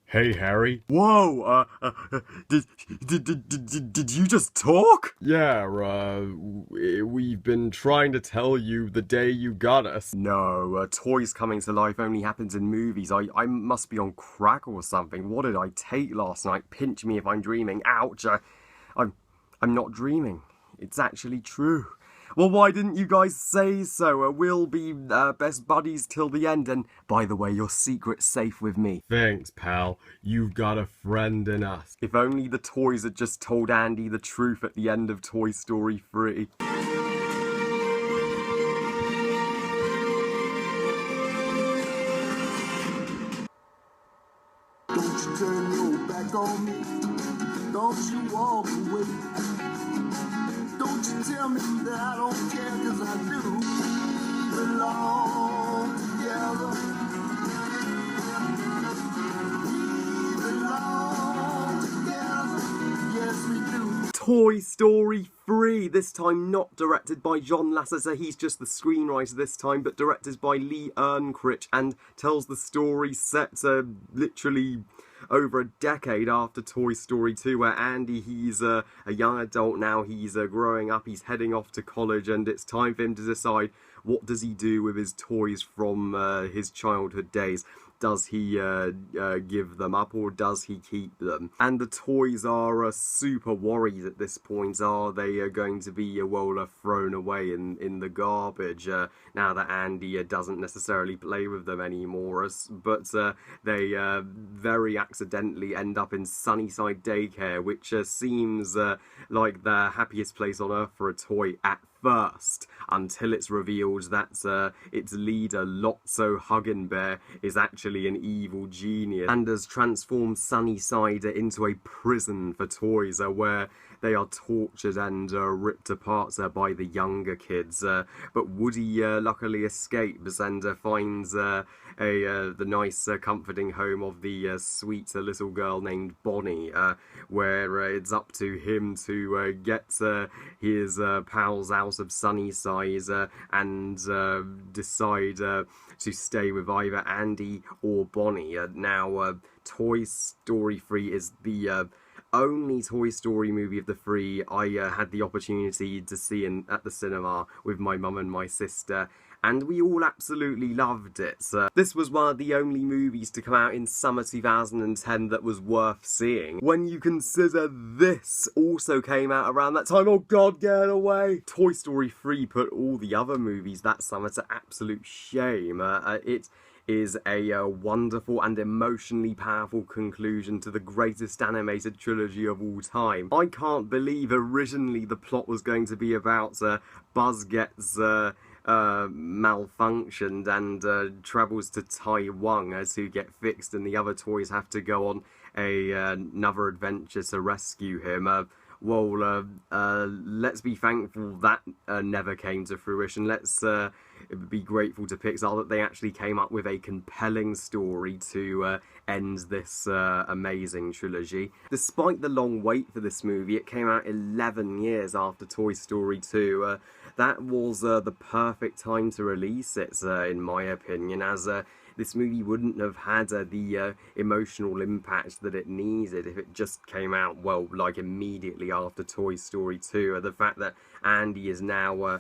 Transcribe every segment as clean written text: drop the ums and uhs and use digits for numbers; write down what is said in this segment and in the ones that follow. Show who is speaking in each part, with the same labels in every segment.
Speaker 1: Hey, Harry.
Speaker 2: Whoa, did you just talk?
Speaker 1: Yeah, we've been trying to tell you the day you got us.
Speaker 2: No, toys coming to life only happens in movies. I must be on crack or something. What did I take last night? Pinch me if I'm dreaming. Ouch, I'm, I'm not dreaming. It's actually true. Well, why didn't you guys say so? We'll be best buddies till the end. And by the way, your secret's safe with me.
Speaker 1: Thanks, pal. You've got a friend in us.
Speaker 2: If only the toys had just told Andy the truth at the end of Toy Story 3.
Speaker 3: Don't you turn your back on me. Don't you walk away. Don't you tell me that I don't care, 'cause I do. Belong together. We belong together. Yes, we do.
Speaker 2: Toy Story 3, this time not directed by John Lasseter, he's just the screenwriter this time, but directed by Lee Ernkritch, and tells the story set literally over a decade after Toy Story 2, where Andy, he's a young adult now, he's growing up, he's heading off to college, and it's time for him to decide what does he do with his toys from his childhood days. Does he give them up, or does he keep them? And the toys are super worried at this point. Are they going to be thrown away in the garbage now that Andy doesn't necessarily play with them anymore? But they very accidentally end up in Sunnyside Daycare, which seems like the happiest place on earth for a toy at first, until it's revealed that its leader, Lotso Huggin Bear, is actually an evil genius and has transformed Sunnyside into a prison for toys where they are tortured and ripped apart by the younger kids. But Woody luckily escapes and finds the nice, comforting home of the sweet little girl named Bonnie, where it's up to him to get his pals out of Sunnyside and decide to stay with either Andy or Bonnie. Now, Toy Story 3 is the only Toy Story movie of the three I had the opportunity to see at the cinema with my mum and my sister, and we all absolutely loved it. This was one of the only movies to come out in summer 2010 that was worth seeing. When you consider this also came out around that time, oh god, get away! Toy Story 3 put all the other movies that summer to absolute shame. It is a wonderful and emotionally powerful conclusion to the greatest animated trilogy of all time. I can't believe originally the plot was going to be about Buzz gets malfunctioned and travels to Taiwan to get fixed, and the other toys have to go on another adventure to rescue him. Let's be thankful that never came to fruition. Let's be grateful to Pixar that they actually came up with a compelling story to end this amazing trilogy. Despite the long wait for this movie, it came out 11 years after Toy Story 2. That was the perfect time to release it, in my opinion, as this movie wouldn't have had the emotional impact that it needed if it just came out, like immediately after Toy Story 2. The fact that Andy is now,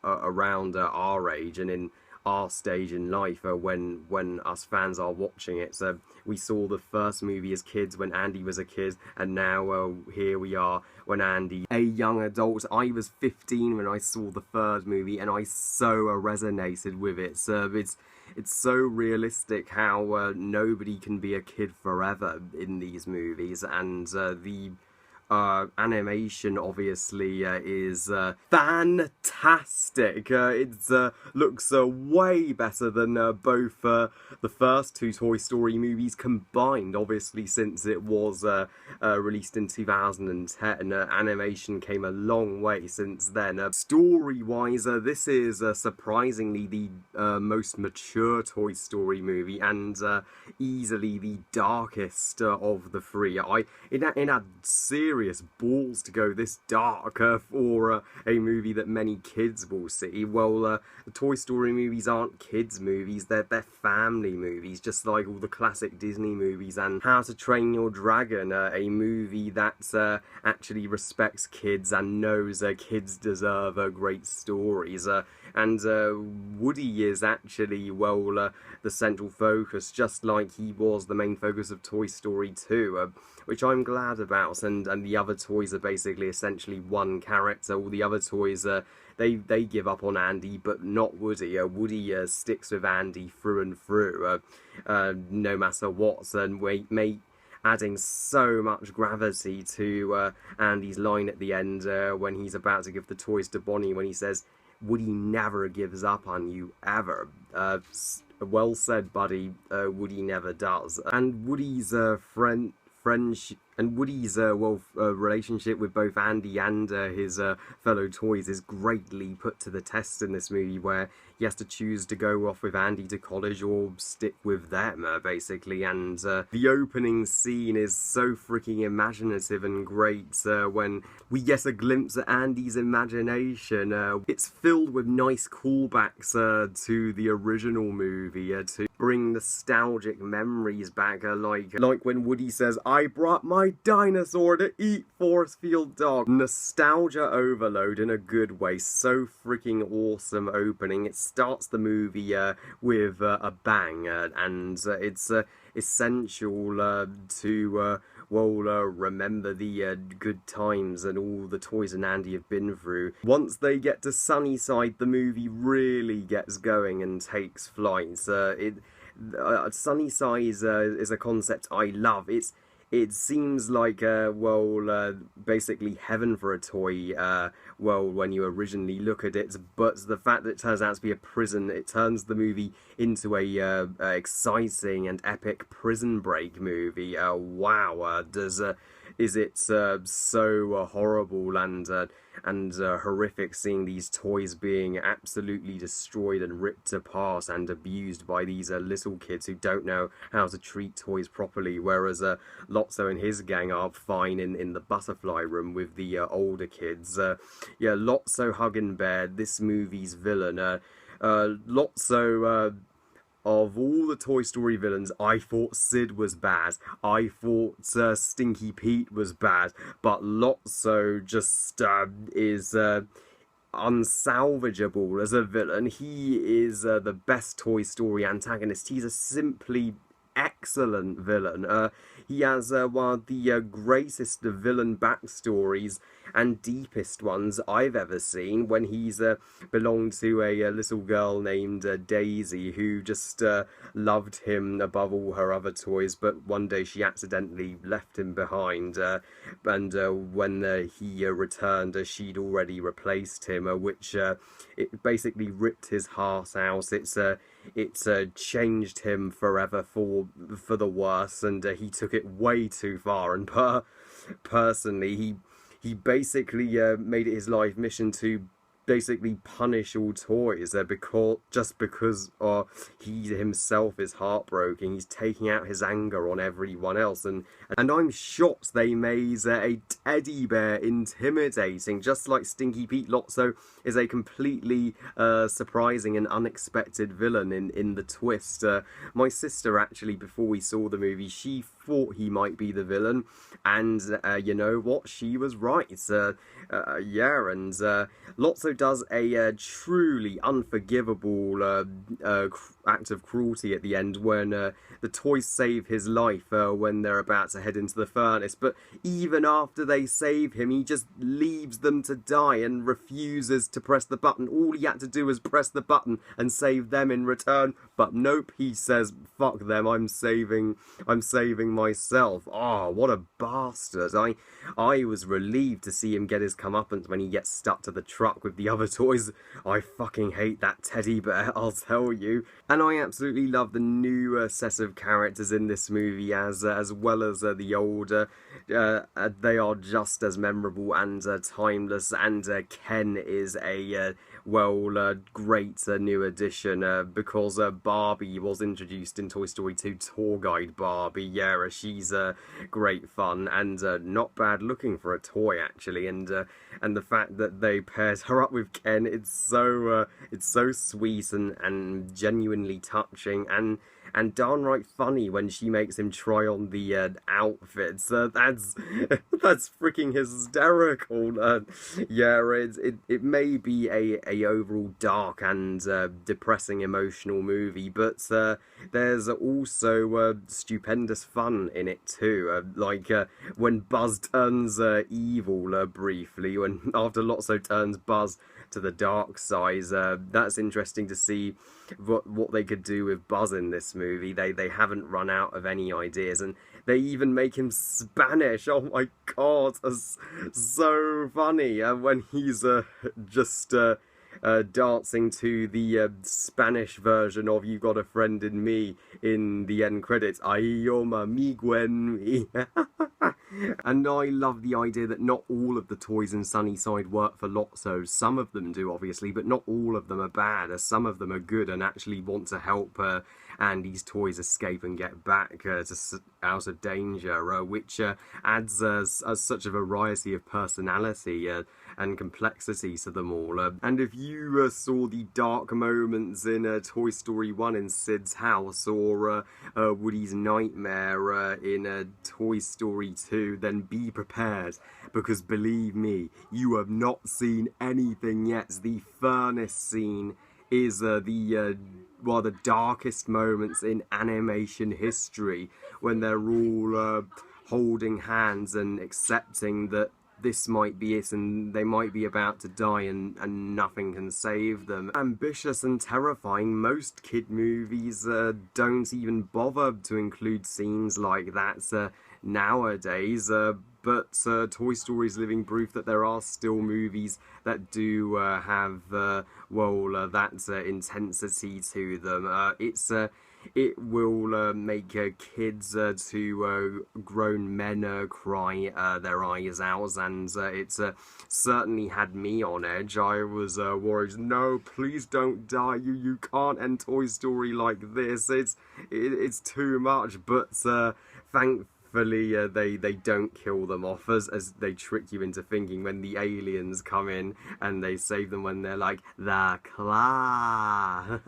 Speaker 2: around our age and in our stage in life when us fans are watching it. So we saw the first movie as kids when Andy was a kid, and now here we are when Andy, a young adult. I was 15 when I saw the third movie, and I so resonated with it. So it's so realistic how nobody can be a kid forever in these movies, and the animation obviously is fantastic. It looks way better than both the first two Toy Story movies combined, obviously, since it was released in 2010. Animation came a long way since then. Story-wise, this is surprisingly the most mature Toy Story movie, and easily the darkest of the three. It had serious serious balls to go this dark for a movie that many kids will see. Well, the Toy Story movies aren't kids' movies, they're family movies, just like all the classic Disney movies, and How to Train Your Dragon, a movie that actually respects kids and knows kids deserve great stories. And Woody is actually, well, the central focus, just like he was the main focus of Toy Story 2, which I'm glad about, and the other toys are basically essentially one character. All the other toys, they give up on Andy, but not Woody. Woody sticks with Andy through and through, no matter what, and adding so much gravity to Andy's line at the end when he's about to give the toys to Bonnie, when he says, "Woody never gives up on you, ever." Well said, buddy. Woody never does. And Woody's friendship and Woody's relationship with both Andy and his fellow toys is greatly put to the test in this movie, where he has to choose to go off with Andy to college or stick with them, basically. And the opening scene is so freaking imaginative and great when we get a glimpse at Andy's imagination. It's filled with nice callbacks to the original movie to bring nostalgic memories back, like when Woody says, "I brought my dinosaur to eat Force Field Dog." Nostalgia overload in a good way. So freaking awesome opening. It starts the movie with a bang, and it's essential to remember the good times and all the toys and Andy have been through. Once they get to Sunnyside, the movie really gets going and takes flight. Sunnyside is a concept I love. It seems like, basically heaven for a toy, when you originally look at it, but the fact that it turns out to be a prison, it turns the movie into a exciting and epic prison break movie. Is it so horrible and horrific seeing these toys being absolutely destroyed and ripped apart and abused by these little kids who don't know how to treat toys properly, whereas Lotso and his gang are fine in the butterfly room with the older kids. Lotso Huggin' Bear, this movie's villain. Lotso, of all the Toy Story villains, I thought Sid was bad. I thought Stinky Pete was bad. But Lotso just is unsalvageable as a villain. He is the best Toy Story antagonist. He's a simply excellent villain. He has one of the greatest villain backstories and deepest ones I've ever seen, when he's belonged to a little girl named Daisy, who just loved him above all her other toys, but one day she accidentally left him behind, and when he returned, she'd already replaced him, which it basically ripped his heart out. It's changed him forever for the worse, and he took it way too far. And personally, he basically made it his life mission to basically punish all toys because he himself is heartbroken. He's taking out his anger on everyone else, and I'm shocked they made a teddy bear intimidating, just like Stinky Pete. Lotso is a completely surprising and unexpected villain in the twist. My sister, actually, before we saw the movie, she thought he might be the villain, and you know what, she was right. And Lotso does a truly unforgivable act of cruelty at the end when the toys save his life when they're about to head into the furnace, but even after they save him, he just leaves them to die and refuses to press the button. All he had to do was press the button and save them in return, but nope, he says, "Fuck them, I'm saving myself." Oh, what a bastard. I was relieved to see him get his comeuppance when he gets stuck to the truck with the other toys. I fucking hate that teddy bear, I'll tell you. And I absolutely love the new set of characters in this movie, as well as the older. They are just as memorable and timeless, and Ken is great new addition because Barbie was introduced in Toy Story 2, Tour Guide Barbie. Yeah, she's great fun and not bad looking for a toy actually, and the fact that they paired her up with Ken, it's so sweet and genuinely touching and downright funny when she makes him try on the outfits. That's that's freaking hysterical. It may be a overall dark and depressing emotional movie, but there's also stupendous fun in it too. When Buzz turns evil briefly, when after Lotso turns Buzz to the dark side. That's interesting to see what they could do with Buzz in this movie. They haven't run out of any ideas, and they even make him Spanish. Oh my god, that's so funny when he's just dancing to the Spanish version of "You Got a Friend in Me" in the end credits. Ay, yo, amigo en mi. And I love the idea that not all of the toys in Sunnyside work for Lotso. Some of them do, obviously, but not all of them are bad. Some of them are good and actually want to help Andy's toys escape and get back out of danger, which adds such a variety of personality and complexity to them all. And if you saw the dark moments in Toy Story 1 in Sid's house, or Woody's nightmare in Toy Story 2, then be prepared, because believe me, you have not seen anything yet. The furnace scene is the darkest moments in animation history, when they're all holding hands and accepting that this might be it and they might be about to die and nothing can save them. Ambitious and terrifying. Most kid movies don't even bother to include scenes like that nowadays, but Toy Story is living proof that there are still movies that do have that intensity to them. It will make kids to grown men cry their eyes out, and it's certainly had me on edge. I was worried, no, please don't die, you can't end Toy Story like this, it's too much, but thankfully they don't kill them off, as they trick you into thinking when the aliens come in and they save them when they're like, the claw.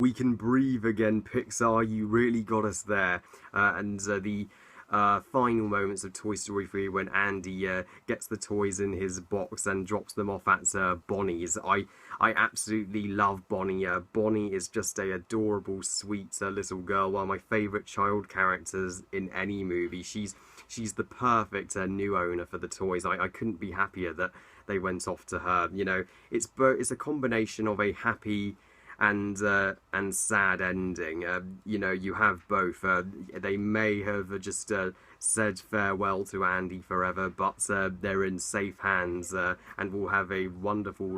Speaker 2: We can breathe again, Pixar, you really got us there. And the final moments of Toy Story 3, when Andy gets the toys in his box and drops them off at Bonnie's. I absolutely love Bonnie. Bonnie is just a adorable, sweet little girl. One of my favourite child characters in any movie. She's the perfect new owner for the toys. I couldn't be happier that they went off to her. You know, it's a combination of a happy and sad ending. You know, you have both. They may have just said farewell to Andy forever, but they're in safe hands and will have a wonderful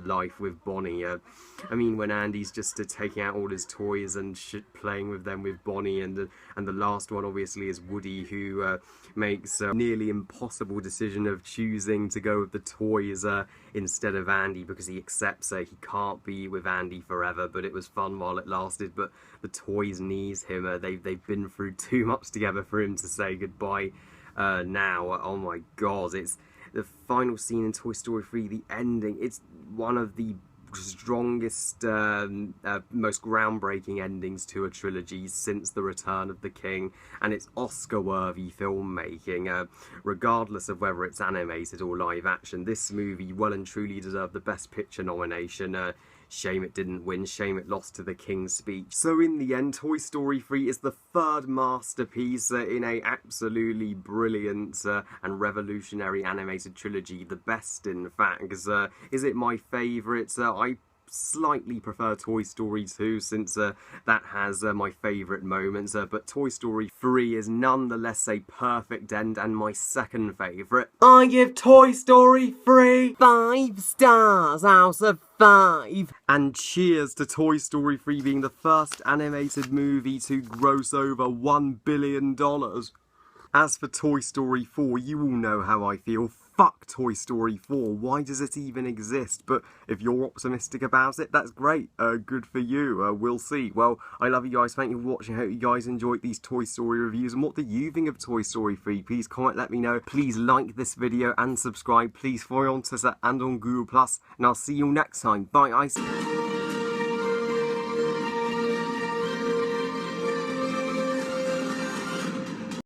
Speaker 2: life with Bonnie. I mean, when Andy's just taking out all his toys and playing with them with Bonnie, and the last one obviously is Woody, who makes a nearly impossible decision of choosing to go with the toys instead of Andy, because he accepts he can't be with Andy forever, but it was fun while it lasted. But the toys need him. They've been through too much together for him to say goodbye now. Oh my god, it's the final scene in Toy Story 3, the ending. It's one of the strongest, most groundbreaking endings to a trilogy since The Return of the King, and it's Oscar-worthy filmmaking. Regardless of whether it's animated or live action, this movie well and truly deserved the Best Picture nomination. Shame it didn't win, shame it lost to The King's Speech. So in the end, Toy Story 3 is the third masterpiece in a absolutely brilliant and revolutionary animated trilogy. The best, in fact. Is it my favourite? I slightly prefer Toy Story 2, since that has my favourite moments, but Toy Story 3 is nonetheless a perfect end and my second favourite. I give Toy Story 3 5 stars out of 5. And cheers to Toy Story 3 being the first animated movie to gross over $1 billion. As for Toy Story 4, you all know how I feel. Fuck Toy Story 4. Why does it even exist? But if you're optimistic about it, that's great. Good for you. We'll see. Well, I love you guys. Thank you for watching. I hope you guys enjoyed these Toy Story reviews. And what do you think of Toy Story 3? Please comment, let me know. Please like this video and subscribe. Please follow on Twitter and on Google+. And I'll see you next time. Bye, guys.